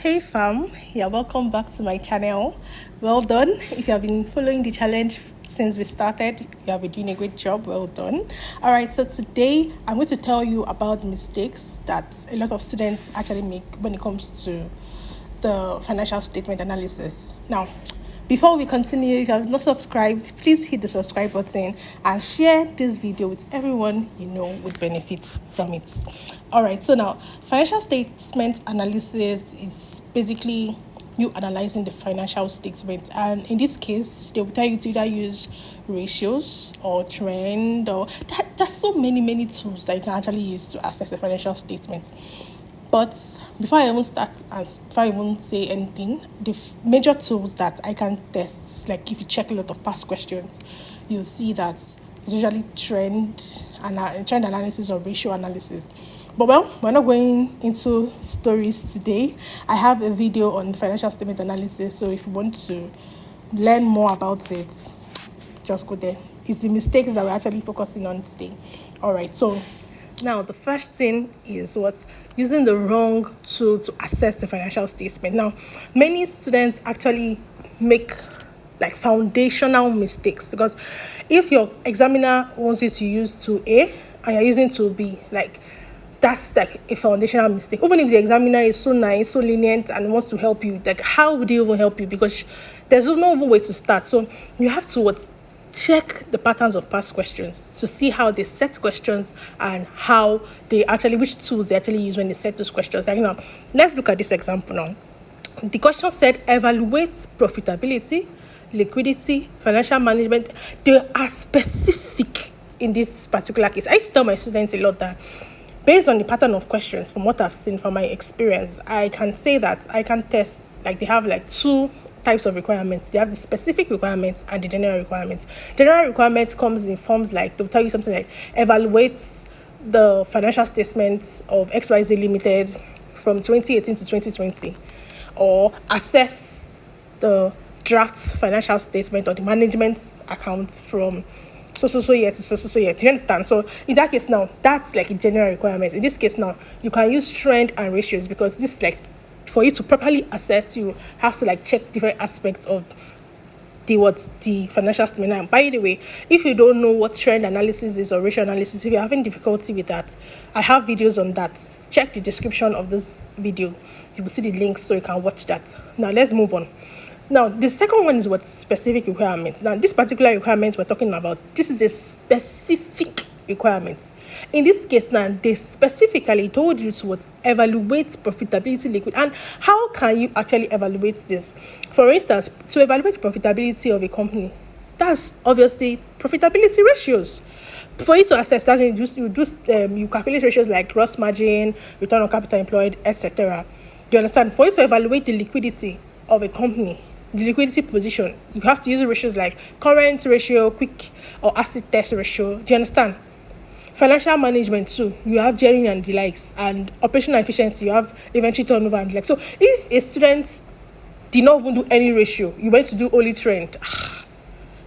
Hey fam, yeah, welcome back to my channel. Well done. If you have been following the challenge since we started, you have been doing a great job. Well done. All right, so today I'm going to tell you about mistakes that a lot of students actually make when it comes to the financial statement analysis. Now, before we continue, if you have not subscribed, please hit the subscribe button and share this video with everyone you know would benefit from it. All right, so now financial statement analysis is basically you analyzing the financial statement, and in this case they will tell you to either use ratios or trend, or there's so many tools that you can actually use to assess the financial statements. But before I even start and before I even say anything, the major tools that I can test is like if you check a lot of past questions, you'll see that it's usually trend analysis or ratio analysis. But well, we're not going into stories today. I have a video on financial statement analysis, so if you want to learn more about it, just go there. It's the mistakes that we're actually focusing on today. All right, so now the first thing is using the wrong tool to assess the financial statement. Now, many students actually make like foundational mistakes, because if your examiner wants you to use tool A and you're using tool B, like that's like a foundational mistake. Even if the examiner is so nice, so lenient, and wants to help you, like how would he even help you? Because there's no even way to start. So you have to check the patterns of past questions to see how they set questions and how they actually, which tools they actually use when they set those questions. Like now, let's look at this example now. The question said evaluate profitability, liquidity, financial management. They are specific in this particular case. I used to tell my students a lot that based on the pattern of questions, from what I've seen from my experience, I can say that I can test, like they have like two types of requirements. They have the specific requirements and the general requirements. General requirements comes in forms like, they'll tell you something like evaluate the financial statements of XYZ Limited from 2018 to 2020, or assess the draft financial statement or the management account from so year to so year. Do you understand? So in that case now, that's like a general requirement. In this case now, you can use trend and ratios, because this is like, for you to properly assess, you have to like check different aspects of the financial statement. And by the way, if you don't know what trend analysis is or ratio analysis, if you're having difficulty with that, I have videos on that. Check the description of this video. You will see the links so you can watch that. Now let's move on. Now, the second one is what specific requirements. Now, this particular requirement we're talking about, this is a specific requirement. In this case now, they specifically told you to evaluate profitability, liquid. And how can you actually evaluate this? For instance, to evaluate profitability of a company, that's obviously profitability ratios. For you to assess that, you calculate ratios like gross margin, return on capital employed, etc. You understand? For you to evaluate the liquidity of a company, the liquidity position, you have to use ratios like current ratio, quick or asset test ratio. Do you understand? Financial management too, you have gearing and the likes, and operational efficiency, you have inventory turnover and the likes. So if a student did not even do any ratio, you went to do only trend,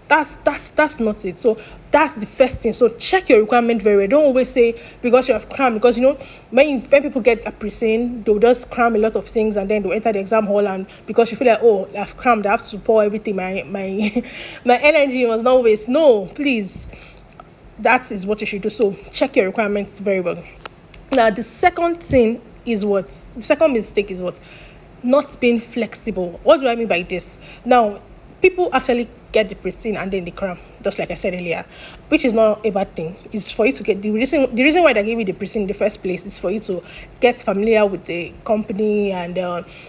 that's not it. So that's the first thing. So check your requirement very well. Don't always say because you have crammed, because you know when people get a pre-seen, they'll just cram a lot of things and then they'll enter the exam hall, and because you feel like, oh, I've crammed, I have to pour everything, my my energy must not waste. No, please, that is what you should do. So check your requirements very well. Now the second mistake is not being flexible. What do I mean by this? Now, people actually get the pre-seen and then they cram, just like I said earlier, which is not a bad thing. It's for you to get the reason why they gave you the pre-seen in the first place is for you to get familiar with the company and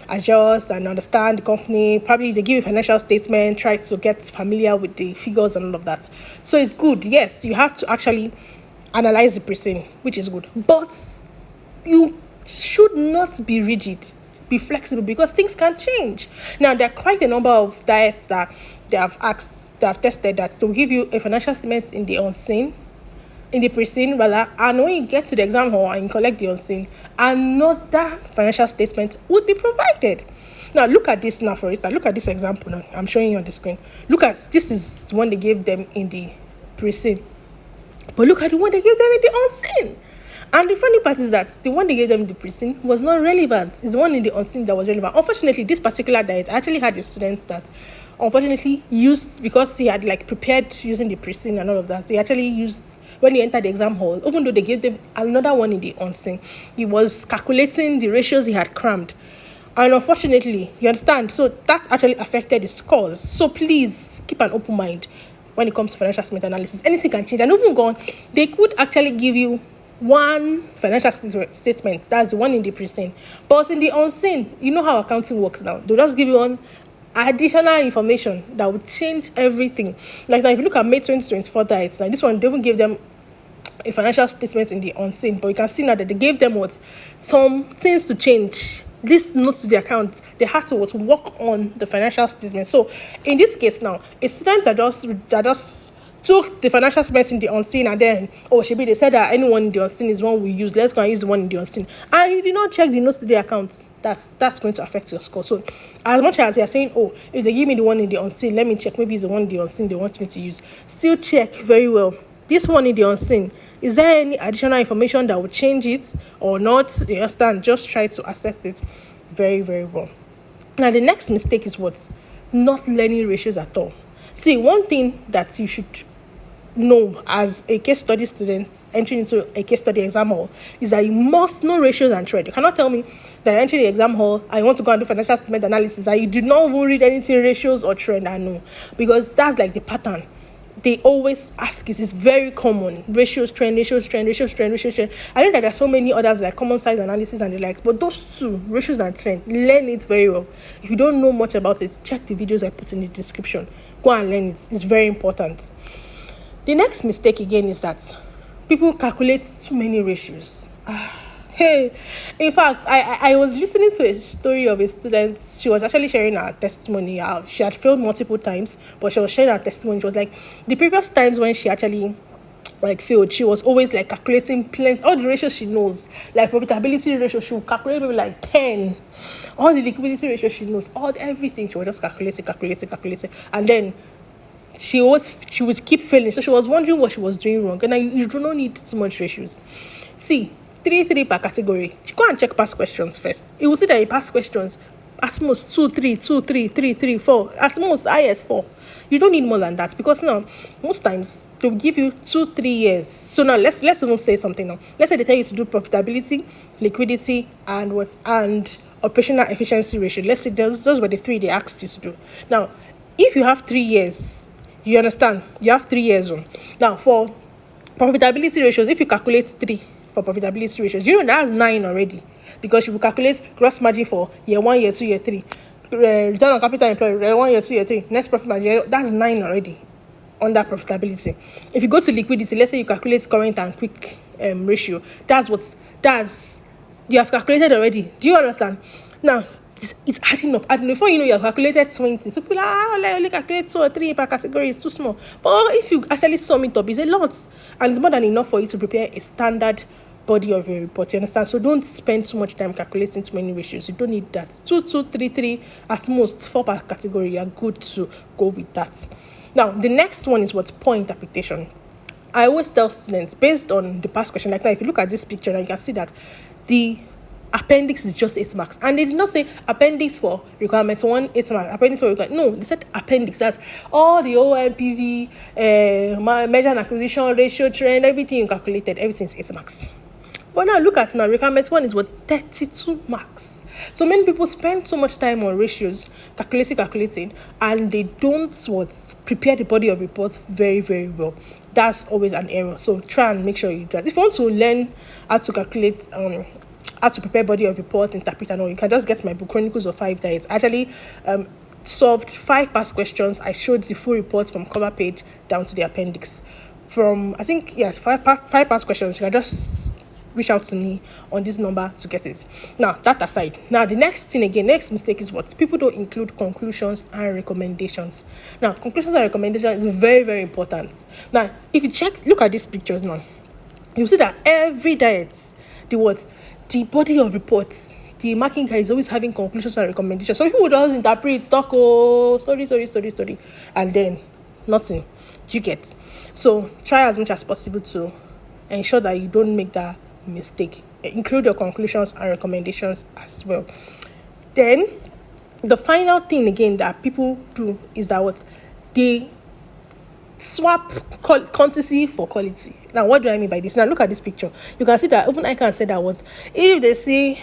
adjust and understand the company. Probably if they give you a financial statement, try to get familiar with the figures and all of that. So it's good. Yes, you have to actually analyze the pre-seen, which is good, but you should not be rigid. Be flexible, because things can change. Now, there are quite a number of diets that they have tested that to give you a financial statement in the pre-seen rather, and when you get to the exam hall and you collect the unseen, another financial statement would be provided. Now look at this now, for instance. Look at this example now I'm showing you on the screen. Look at this, is one they gave them in the pre-seen, but look at the one they gave them in the unseen. And the funny part is that the one they gave them in the pre-seen was not relevant. It's the one in the unseen that was relevant. Unfortunately, this particular diet, I actually had a student that unfortunately used, because he had like prepared using the pre-seen and all of that, he actually used, when he entered the exam hall, even though they gave them another one in the unseen, he was calculating the ratios he had crammed. And unfortunately, you understand, so that actually affected the scores. So please keep an open mind when it comes to financial statement analysis. Anything can change. And even gone, they could actually give you one financial statement, that's the one in the pre-seen. But in the unseen, you know how accounting works now. They'll just give you one additional information that would change everything. Like now, if you look at May 2024 diets, now this one, they even gave them a financial statement in the unseen, but you can see now that they gave them some things to change. This notes to the account, they had to work on the financial statement. So in this case now, a student that just took the financial statements in the unseen, and then they said that anyone in the unseen is one we use. Let's go and use the one in the unseen, and you did not check the notes to the account. That's going to affect your score. So as much as you're saying, if they give me the one in the unseen, let me check, maybe it's the one in the unseen they want me to use. Still check very well. This one in the unseen, is there any additional information that would change it or not? You understand? Just try to assess it very, very well. Now, the next mistake is not learning ratios at all. See, one thing that you should know as a case study student entering into a case study exam hall is that you must know ratios and trend. You cannot tell me that you're entering the exam hall and you want to go and do financial statement analysis and you did not even read anything ratios or trend. I know, because that's like the pattern. They always ask it. It's very common. Ratios, trend, ratios, trend, ratios, trend, ratios, trend. I know that there are so many others like common size analysis and the likes, but those two, ratios and trend, learn it very well. If you don't know much about it, check the videos I put in the description. Go and learn it. It's very important. The next mistake again is that people calculate too many ratios. Hey, in fact, I was listening to a story of a student. She was actually sharing her testimony. She had failed multiple times, but she was sharing her testimony. She was like, the previous times when she actually failed, she was always like calculating plenty, all the ratios she knows, like profitability ratio, she would calculate maybe like 10. All the liquidity ratio she knows, everything, she was just calculating. And then she would keep failing. So she was wondering what she was doing wrong. And you do not need too much ratios. See, 3 per category. You go and check past questions first. You will see that in past questions, at most 2, 3, 2, 3, 3, 3, 4. At most, highest 4. You don't need more than that, because now most times they'll give you 2-3 years. So now let's even say something now. Let's say they tell you to do profitability, liquidity, and operational efficiency ratio. Let's say those were the 3 they asked you to do. Now, if you have 3 years, you understand? You have 3 years on. Now, for profitability ratios, if you calculate 3 for profitability ratios, you know that's 9 already, because you will calculate gross margin for year 1, year 2, year 3, return on capital employed, year 1, year 2, year 3, next profit margin, that's 9 already under profitability. If you go to liquidity, let's say you calculate current and quick ratio, you have calculated already. Do you understand? Now it's adding up. And before you know, you have calculated 20. So people only calculate 2 or 3 per category, is too small. But if you actually sum it up, it's a lot, and it's more than enough for you to prepare a standard body of your report. You understand? So don't spend too much time calculating too many ratios. You don't need that. 2, 2, 3, 3, at most 4 per category. You are good to go with that. Now, the next one is poor interpretation. I always tell students, based on the past question, like now, if you look at this picture, now you can see that the appendix is just 8 marks, and they did not say appendix for requirements 1 8 marks, appendix for requirements. No, they said appendix. That's all the OMPV, merger and acquisition ratio, trend, everything you calculated, everything is 8 marks. But now look at requirement 1 is 32 marks. So many people spend so much time on ratios, calculating, and they don't prepare the body of reports very, very well. That's always an error. So try and make sure you do that. If you want to learn how to calculate, how to prepare body of reports, interpret and all, you can just get my book, Chronicles of 5 Diets. I actually solved 5 past questions. I showed the full report from cover page down to the appendix. From, I think, 5 past questions. You can just reach out to me on this number to get it. Now, that aside, now the next mistake is people don't include conclusions and recommendations. Now, conclusions and recommendations is very, very important. Now, if you look at these pictures now, you'll see that every diet, the body of reports, the marking card is always having conclusions and recommendations. Some people just interpret, talk, story, and then nothing. You get. So try as much as possible to ensure that you don't make that mistake. Include your conclusions and recommendations as well. Then the final thing again that people do is that what they swap quantity for quality. Now, what do I mean by this? Now, look at this picture. You can see that even I can say that what if they see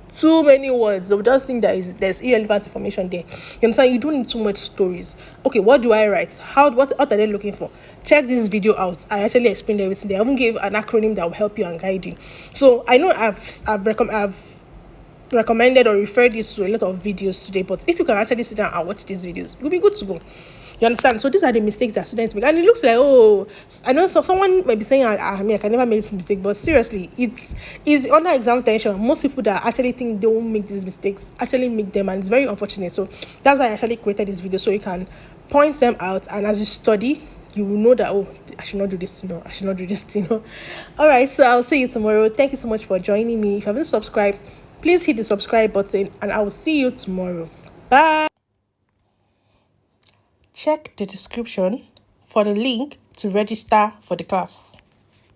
too many words, they'll just think that there's irrelevant information there. You understand? You don't need too much stories. Okay, what do I write? What are they looking for? Check this video out. I actually explained everything there. I even gave an acronym that will help you and guide you. So I know I've recommended or referred you to a lot of videos today, but if you can actually sit down and watch these videos, you'll be good to go. You understand? So these are the mistakes that students make, and it looks like, oh, I know someone might be saying, I mean, I can never make this mistake, but seriously, it's under exam tension. Most people that actually think they won't make these mistakes actually make them, and it's very unfortunate. So that's why I actually created this video, so you can point them out, and as you study, you will know that, oh, I should not do this, I should not do this, All right, so I'll see you tomorrow. Thank you so much for joining me. If you haven't subscribed, please hit the subscribe button, and I will see you tomorrow. Bye. Check the description for the link to register for the class.